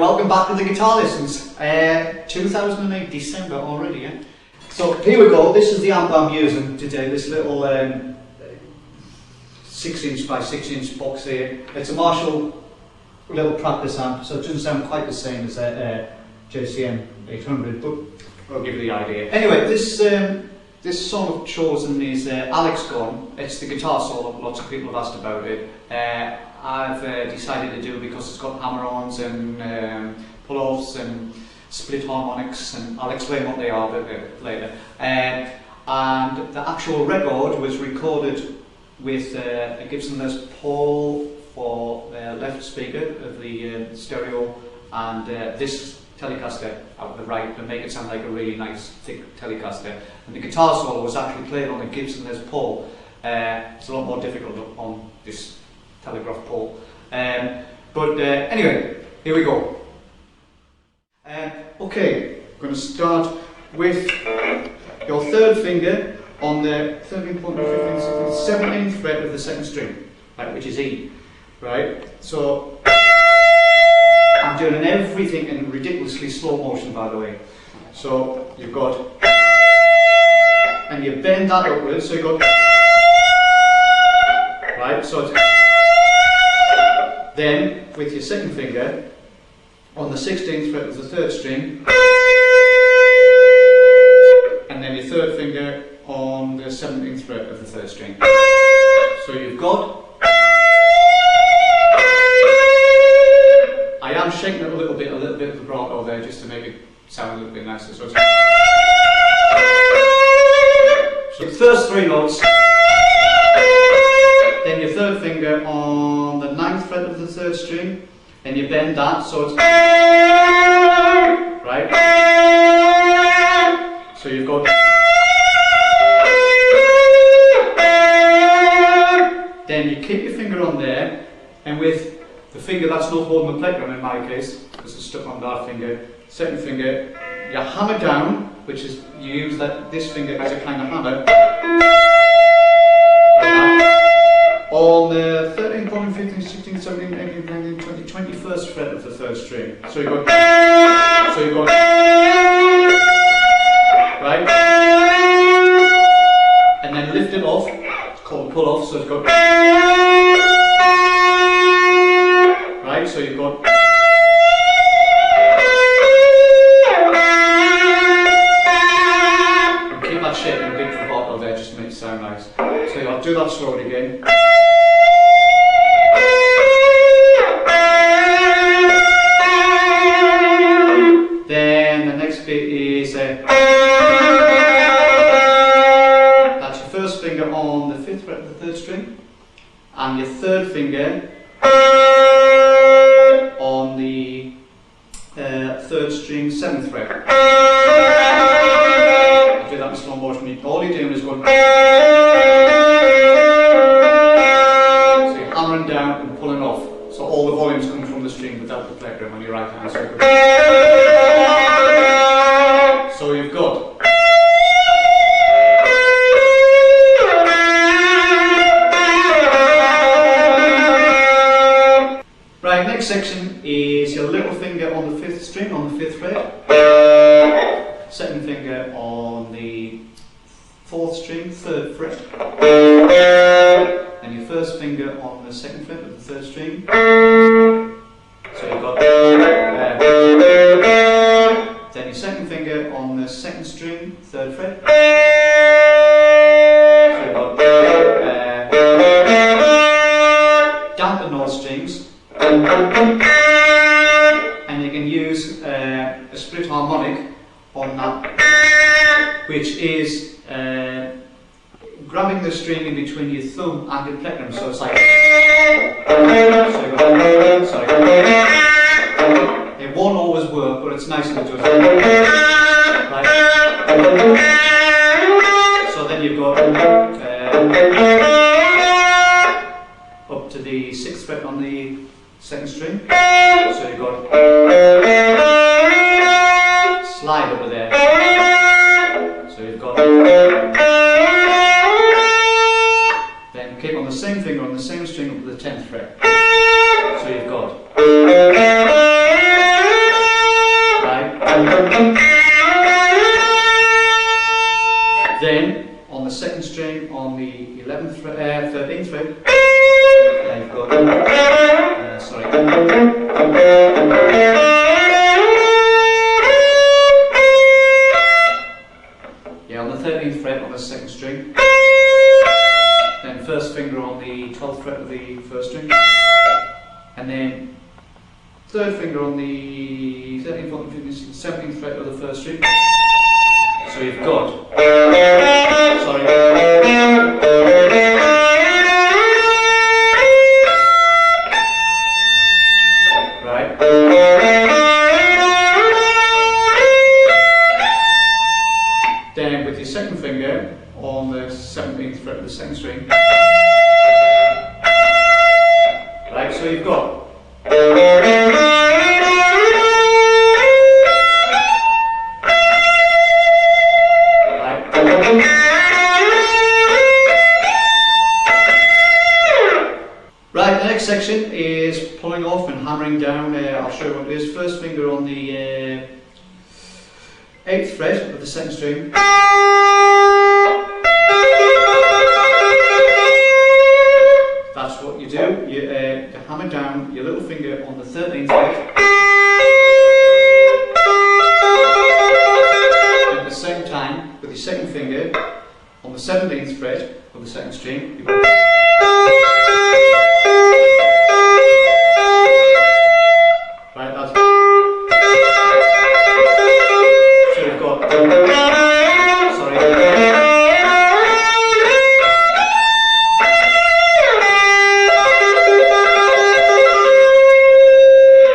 welcome back to the guitar lessons. 2008 December already, yeah? So here we go. This is the amp I'm using today. This little 6" by 6" box here. It's a Marshall little practice amp, so it doesn't sound quite the same as a JCM 800, but I'll give you the idea. Anyway, this song I've chosen is Alecs Gone. It's the guitar solo. Lots of people have asked about it. I've decided to do it because it's got hammer-ons and pull-offs and split harmonics, and I'll explain what they are a bit later. And the actual record was recorded with a Gibson Les Paul for the left speaker of the stereo, and this Telecaster out the right to make it sound like a really nice thick Telecaster. And the guitar solo was actually played on the Gibson Les Paul. It's a lot more difficult on this telegraph pole. But anyway, here we go. Okay, I'm going to start with your third finger on the 13th, 14th, 15th, 17th fret of the second string, right, which is E. Right? So I'm doing everything in ridiculously slow motion, by the way. So you've got, and you bend that upwards, so you've got, right? So it's, then with your second finger on the 16th fret of the third string, and then your third finger on the 17th fret of the third string. So you've got, I am shaking it a little bit of vibrato there just to make it sound a little bit nicer. So the first three notes, then your third finger on the 9th fret of the third string, and you bend that, so it's right. So you've got, then you keep your finger on there, and with the finger that's not holding the plectrum in my case, because it's stuck on that finger, second finger, you hammer down, which is, you use this finger as a kind of hammer, on the 13th, 14th, 15th, 16th, 17th, 18th, 19th, 20th, 21st fret of the third string. So you've got, right, and then lift it off, it's called pull off, so it's got, right, so you've got, and keep that shape in a big vibrato there just to make it sound nice. So I'll do that slowly again. Then the next bit is that's your first finger on the 5th fret of the third string, and your third finger on the 3rd string, 7th fret. You do that in slow motion. All you're doing is going, so you're hammering down and pulling off. So all the volume's coming from the string without the plectrum on your right hand. So you've got, right, next section is your little finger on the 5th string, on the 5th fret, second finger on the 4th string, 3rd fret, and your first finger on the 2nd fret of the 3rd string. So you've got, then your second finger on the 2nd string, 3rd fret. So you've got, dampen those strings, and you can use a split harmonic on that, which is grabbing the string in between your thumb and your plectrum, so it's like, it won't always work, but it's nice and it does. Right. So then you've got up to the 6th fret on the 2nd string, so you've got slide over there, so you've got, then keep on the same finger on the same string up to the 10th fret, so you've got, Then on the second string on the 11th fret, 13th fret, you've got, sorry. Yeah, on the 13th fret on the second string. Then first finger on the 12th fret of the first string. And then third finger on the 13th, 14th, 15th, 17th fret of the first string. So you've got, sorry, right, then with your second finger on the 17th fret of the second string, right, so you've got, right, the next section is pulling off and hammering down. I'll show you what it is. First finger on the 8th fret of the second string. That's what you do. You hammer down your little finger on the 13th fret. At the same time, with your second finger on the 17th fret of the second string, you go. Right, that's. So you've got. Sorry.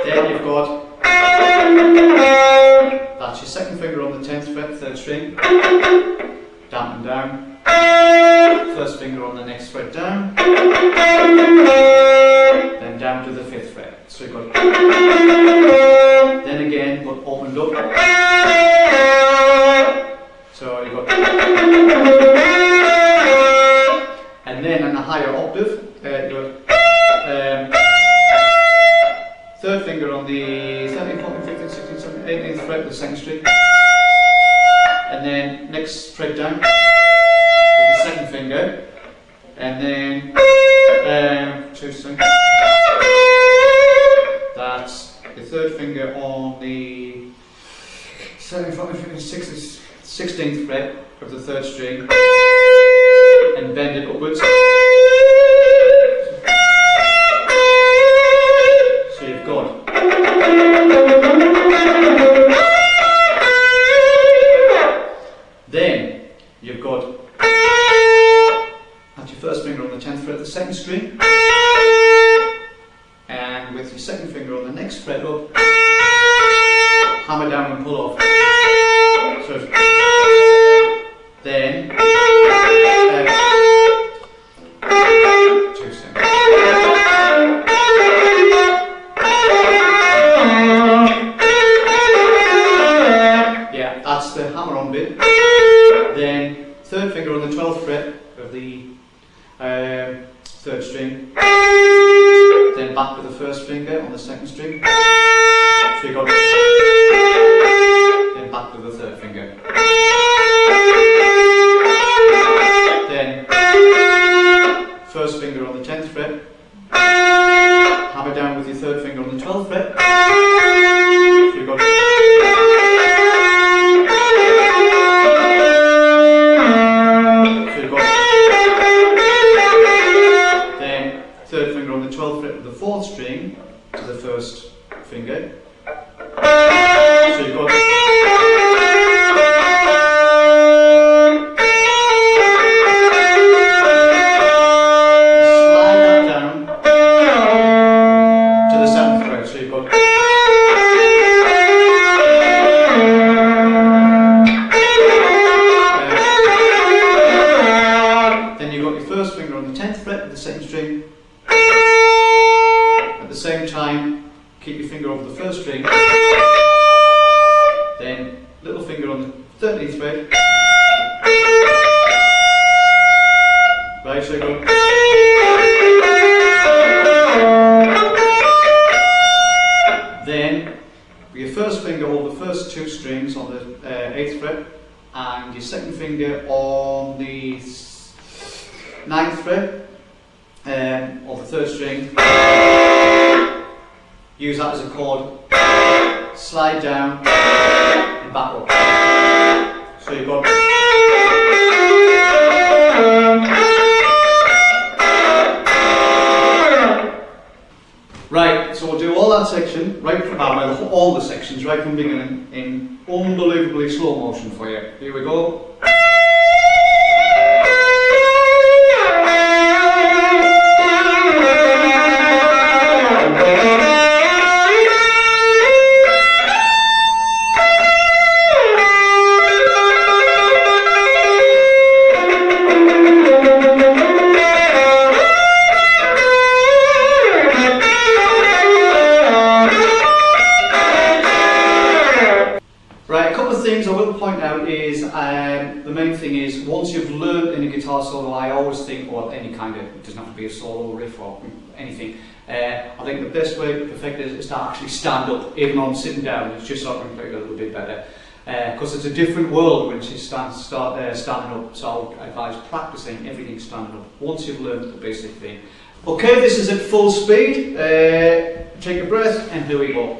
Then you've got. That's your second finger on the 10th fret, third string. Dampen down. First finger on the next fret down. Then down to the 5th fret. So you've got. Then again, but opened up. So you've got. And then in a higher octave, you've got. Third finger on the 13th, 14th, 15th, 16th, 17th, 18th fret of the second string. And then next fret down with the second finger. And then that's the third finger on the 7th, 14th, 15th, 16th fret of the third string. And bend it upwards. So you've got. Then you've got, that's your first finger on the 10th fret of the second string, and with your second finger on the next fret up, hammer down and pull off. So then, yeah, that's the hammer on bit. Then third finger on the 12th fret of the third string, then back with the first finger on the second string, so you got, then back with the third finger, then first finger on the 10th fret, hammer down with your third finger on the 12th fret, so you got. Third finger on the 12th fret of the fourth string to the first finger. So you've got. Slide that down to the 7th fret. So you've got. Then you've got your first finger on the 10th fret of the second string. At the same time, keep your finger over the first string, then little finger on the 13th fret, right, so you go, then with your first finger hold the first two strings on the 8th fret, and your second finger on on the 9th fret of the 3rd string. Use that as a chord. Slide down and back up. So you've got. Right, so we'll do all that section, all the sections right from the beginning in unbelievably slow motion for you. Here we go. Things I will point out is the main thing is once you've learned in a guitar solo, I always think, or any kind of, it doesn't have to be a solo riff or anything, I think the best way to perfect it is to actually stand up, even on sitting down. It's just so I can play it a little bit better, because it's a different world when you start standing up. So I advise practicing everything standing up once you've learned the basic thing. Okay, this is at full speed. Take a breath and here we go.